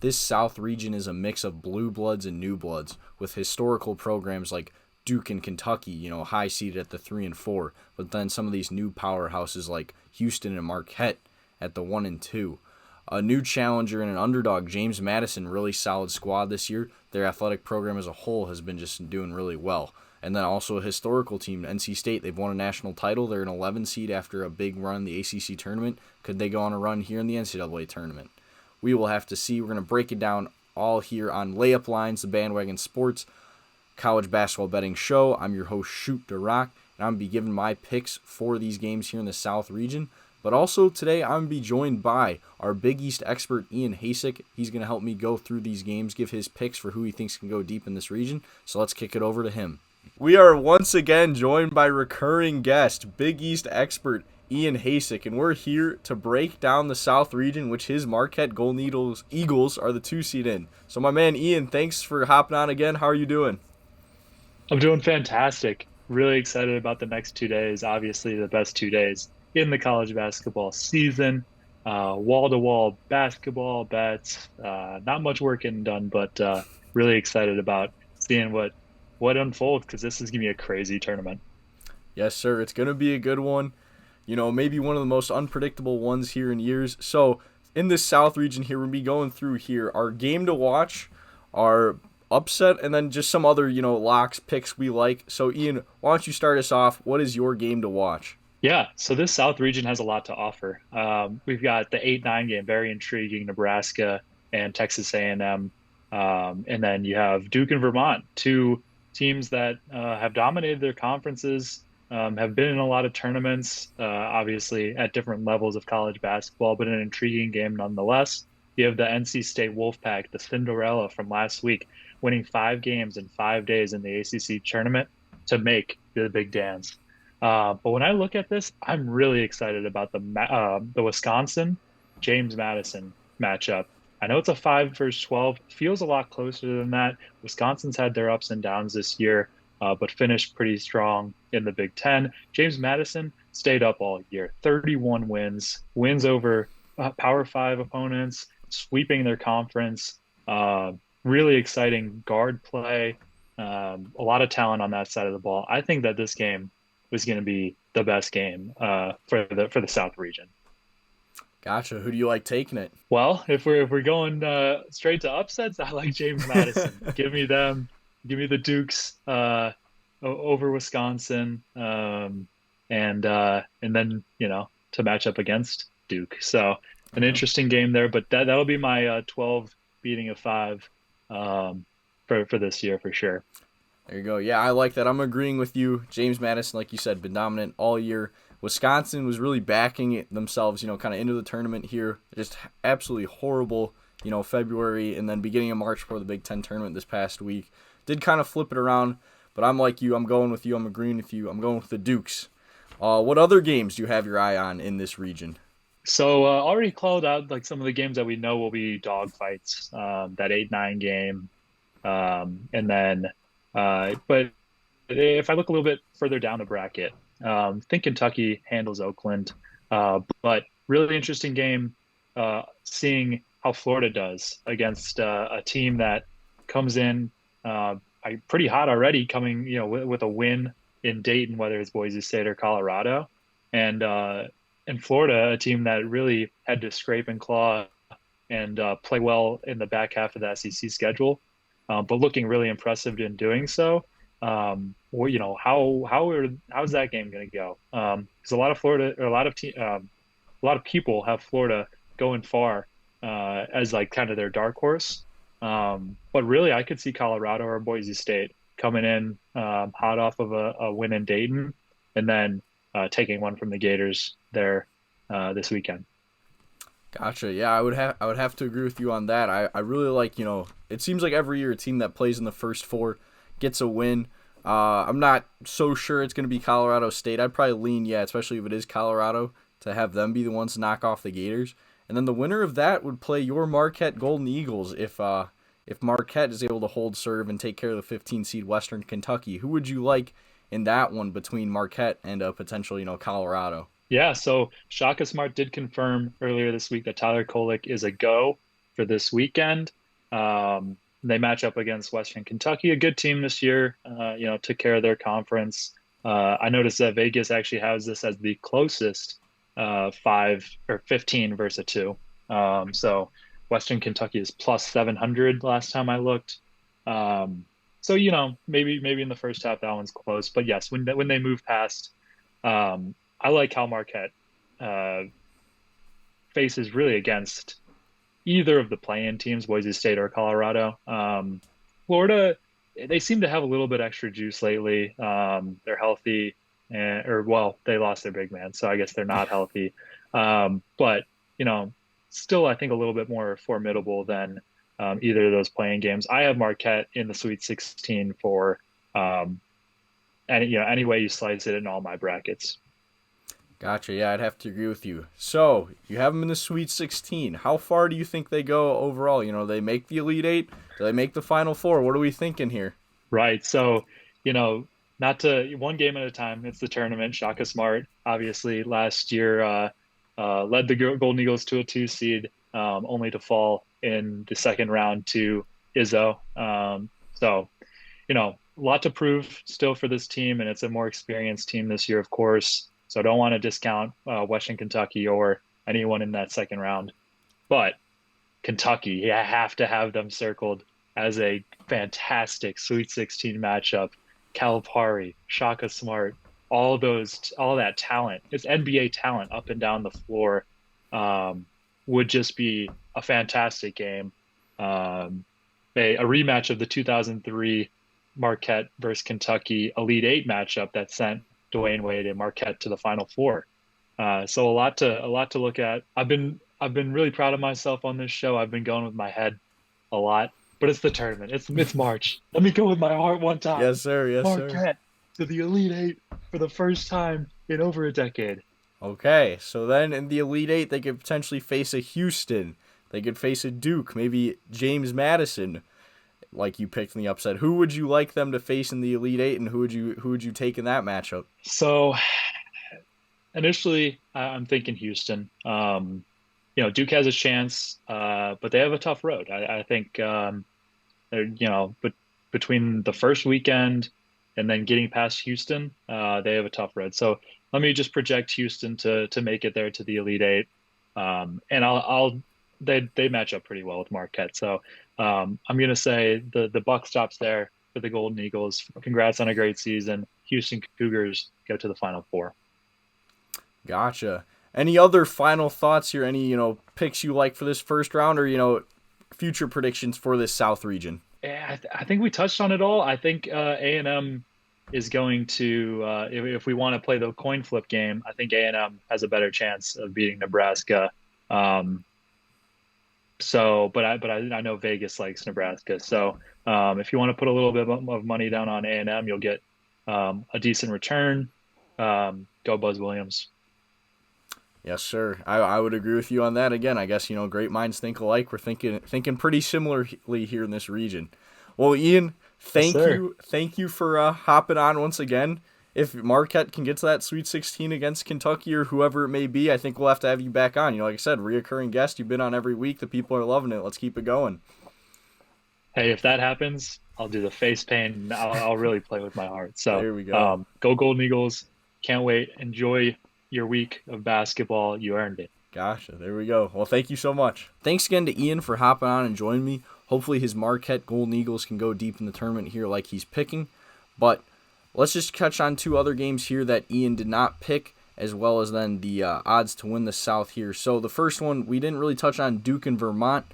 this South region is a mix of blue bloods and new bloods with historical programs like Duke and Kentucky, high seeded at the 3 and 4, but then some of these new powerhouses like Houston and Marquette at the 1 and 2. A new challenger and an underdog, James Madison, really solid squad this year. Their athletic program as a whole has been just doing really well. And then also a historical team, NC State. They've won a national title. They're an 11 seed after a big run in the ACC tournament. Could they go on a run here in the NCAA tournament? We will have to see. We're going to break it down all here on Layup Lines, the Bandwagon Sports college basketball betting show. I'm your host, DaRock, and I'm going to be giving my picks for these games here in the South region. But also today, I'm going to be joined by our Big East expert, Ian Hacek. He's going to help me go through these games, give his picks for who he thinks can go deep in this region. So let's kick it over to him. We are once again joined by recurring guest, Big East expert, Ian Hacek, and we're here to break down the South region, which his Marquette Golden Eagles are the 2 seed in. So my man, Ian, thanks for hopping on again. How are you doing? I'm doing fantastic. Really excited about the next 2 days. Obviously, the best 2 days in the college basketball season. Wall-to-wall basketball bets. Not much work getting done, but really excited about seeing what unfolds because this is going to be a crazy tournament. Yes, sir. It's going to be a good one. Maybe one of the most unpredictable ones here in years. So in this South region here, we'll be going through here our game to watch, our upset, and then just some other, locks, picks we like. So, Ian, why don't you start us off? What is your game to watch? Yeah, so this South region has a lot to offer. We've got the 8-9 game, very intriguing, Nebraska and Texas A&M. And then you have Duke and Vermont, two teams that have dominated their conferences, have been in a lot of tournaments, obviously at different levels of college basketball, but an intriguing game nonetheless. You have the NC State Wolfpack, the Cinderella from last week, winning 5 games in 5 days in the ACC tournament to make the big dance. But when I look at this, I'm really excited about the Wisconsin James Madison matchup. I know it's a 5 versus 12, feels a lot closer than that. Wisconsin's had their ups and downs this year, but finished pretty strong in the Big Ten. James Madison stayed up all year, 31 wins over Power 5 opponents, sweeping their conference. Really exciting guard play, a lot of talent on that side of the ball. I think that this game was going to be the best game for the South region. Gotcha. Who do you like taking it? Well, if we're going straight to upsets, I like James Madison. Give me them. Give me the Dukes over Wisconsin, and then to match up against Duke. So an interesting game there, but that'll be my 12 beating of 5 for this year for sure. There you go. Yeah, I like that. I'm agreeing with you. James Madison, like you said, been dominant all year. Wisconsin was really backing it themselves, kind of into the tournament here. Just absolutely horrible, February and then beginning of March for the Big Ten tournament this past week. Did kind of flip it around, but I'm like you. I'm going with you. I'm agreeing with you. I'm going with the Dukes. What other games do you have your eye on in this region? So already called out like some of the games that we know will be dog fights. That 8-9 game, and then but if I look a little bit further down the bracket, I think Kentucky handles Oakland, but really interesting game. Seeing how Florida does against a team that comes in pretty hot already, coming with a win in Dayton, whether it's Boise State or Colorado, and Florida, a team that really had to scrape and claw and play well in the back half of the SEC schedule, but looking really impressive in doing so. How's that game going to go? Because a lot of Florida, or a lot of people have Florida going far as like kind of their dark horse. But really, I could see Colorado or Boise State coming in hot off of a win in Dayton, and then taking one from the Gators there this weekend. Gotcha. Yeah, I would have to agree with you on that. I really like, it seems like every year a team that plays in the first 4 gets a win. I'm not so sure it's going to be Colorado State. I'd probably lean, especially if it is Colorado, to have them be the ones to knock off the Gators. And then the winner of that would play your Marquette Golden Eagles if Marquette is able to hold serve and take care of the 15 seed Western Kentucky. Who would you like in that one between Marquette and a potential, Colorado? Yeah, so Shaka Smart did confirm earlier this week that Tyler Kolek is a go. for this weekend. They match up against Western Kentucky, a good team this year. Took care of their conference. I noticed that Vegas actually has this as the closest 5 or 15 versus a two. So Western Kentucky is plus 700 last time I looked. So maybe in the first half that one's close, but yes, when they move past, I like how Marquette uh, faces really against either of the play-in teams, Boise State or Colorado. Florida, they seem to have a little bit extra juice lately. They're healthy, or well, they lost their big man, so I guess they're not healthy. But still, I think a little bit more formidable than either of those playing games. I have Marquette in the Sweet 16 for any way you slice it in all my brackets. Gotcha. Yeah, I'd have to agree with you. So, you have them in the Sweet 16. How far do you think they go overall? They make the Elite Eight? Do they make the Final Four? What are we thinking here? Right. So, not to one game at a time. It's the tournament. Shaka Smart, obviously, last year led the Golden Eagles to a 2 seed, only to fall in the second round to Izzo. So, a lot to prove still for this team, and it's a more experienced team this year, of course. So I don't want to discount Western Kentucky or anyone in that second round. But Kentucky, you have to have them circled as a fantastic Sweet 16 matchup. Calipari, Shaka Smart, all that talent. It's NBA talent up and down the floor. Would just be a fantastic game. A rematch of the 2003 Marquette versus Kentucky Elite Eight matchup that sent Dwayne Wade and Marquette to the Final Four. So a lot to look at. I've been really proud of myself on this show. I've been going with my head a lot, but it's the tournament. It's March. Let me go with my heart one time. Yes, sir. Yes, Marquette to the Elite Eight for the first time in over a decade. Okay, so then in the Elite Eight, they could potentially face a Houston. They could face a Duke, maybe James Madison, like you picked in the upset. Who would you like them to face in the Elite Eight, and who would you take in that matchup? So initially, I'm thinking Houston. Duke has a chance, but they have a tough road. I think but between the first weekend and then getting past Houston, they have a tough road. So let me just project Houston to make it there to the Elite Eight, and they match up pretty well with Marquette. So I'm gonna say the buck stops there for the Golden Eagles. Congrats on a great season. Houston Cougars go to the Final Four. Gotcha. Any other final thoughts here? Any picks you like for this first round, or future predictions for this South region? Yeah, I think we touched on it all. I think A&M is going to if we want to play the coin flip game, I think A&M has a better chance of beating Nebraska. But I know Vegas likes Nebraska. So if you want to put a little bit of money down on A&M, you'll get a decent return. Go Buzz Williams. Yes, sir. I would agree with you on that. Again, I guess great minds think alike. We're thinking pretty similarly here in this region. Well, Ian, thank you for hopping on once again. If Marquette can get to that Sweet 16 against Kentucky or whoever it may be, I think we'll have to have you back on. Like I said, reoccurring guest. You've been on every week. The people are loving it. Let's keep it going. Hey, if that happens, I'll do the face paint. I'll really play with my heart. So there we go. Go Golden Eagles. Can't wait. Enjoy your week of basketball. You earned it. Gotcha. There we go. Well, thank you so much. Thanks again to Ian for hopping on and joining me. Hopefully his Marquette Golden Eagles can go deep in the tournament here like he's picking. But let's just touch on two other games here that Ian did not pick, as well as then the odds to win the South here. So the first one, we didn't really touch on Duke and Vermont.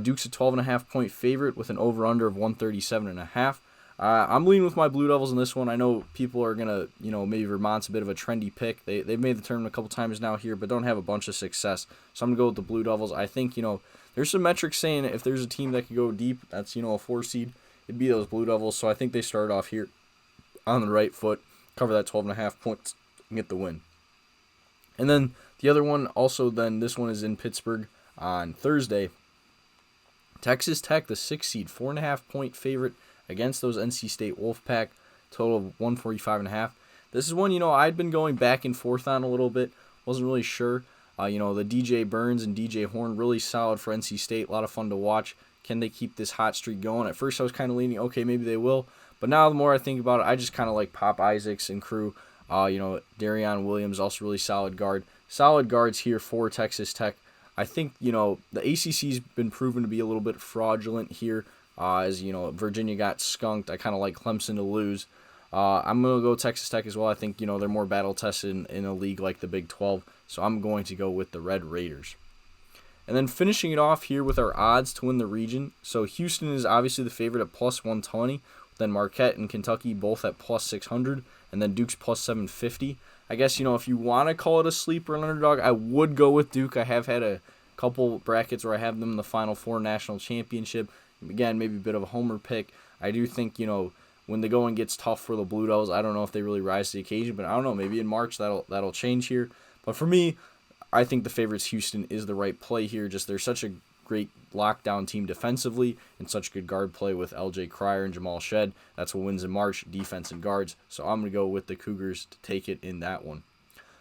Duke's a 12.5-point favorite with an over-under of 137.5. I'm leaning with my Blue Devils in this one. I know people are going to, maybe Vermont's a bit of a trendy pick. They've made the tournament a couple times now here, but don't have a bunch of success. So I'm going to go with the Blue Devils. I think, there's some metrics saying if there's a team that could go deep, that's, a 4 seed, it'd be those Blue Devils. So I think they start off here on the right foot, cover that 12.5 points, and get the win. And then the other one, also then, this one is in Pittsburgh on Thursday. Texas Tech, the 6 seed, 4.5-point favorite against those NC State Wolfpack, total of 145.5. This is one, I'd been going back and forth on a little bit. Wasn't really sure. The DJ Burns and DJ Horn, really solid for NC State. A lot of fun to watch. Can they keep this hot streak going? At first I was kind of leaning, okay, maybe they will. But now the more I think about it, I just kind of like Pop Isaacs and crew. Darion Williams, also really solid guard. Solid guards here for Texas Tech. I think, the ACC's been proven to be a little bit fraudulent here. As Virginia got skunked. I kind of like Clemson to lose. I'm going to go Texas Tech as well. I think, they're more battle tested in a league like the Big 12. So I'm going to go with the Red Raiders. And then finishing it off here with our odds to win the region. So Houston is obviously the favorite at plus 120. Then Marquette and Kentucky both at plus 600. And then Duke's plus 750. I guess, if you want to call it a sleeper and underdog, I would go with Duke. I have had a couple brackets where I have them in the Final Four national championship. Again, maybe a bit of a homer pick. I do think, when the going gets tough for the Blue Devils, I don't know if they really rise to the occasion, but I don't know. Maybe in March that'll change here. But for me, I think the favorites Houston is the right play here. Just they're such a great lockdown team defensively and such good guard play with LJ Cryer and Jamal Shed. That's what wins in March, defense and guards. So I'm going to go with the Cougars to take it in that one.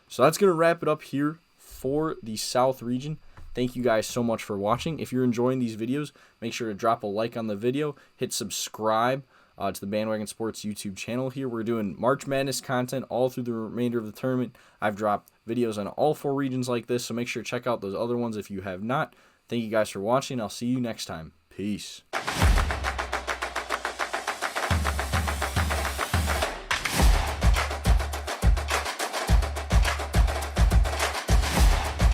So that's going to wrap it up here for the South region. Thank you guys so much for watching. If you're enjoying these videos, make sure to drop a like on the video, hit subscribe to the Bandwagon Sports YouTube channel here. We're doing March Madness content all through the remainder of the tournament. I've dropped videos on all 4 regions like this, so make sure to check out those other ones if you have not. Thank you guys for watching. I'll see you next time. Peace.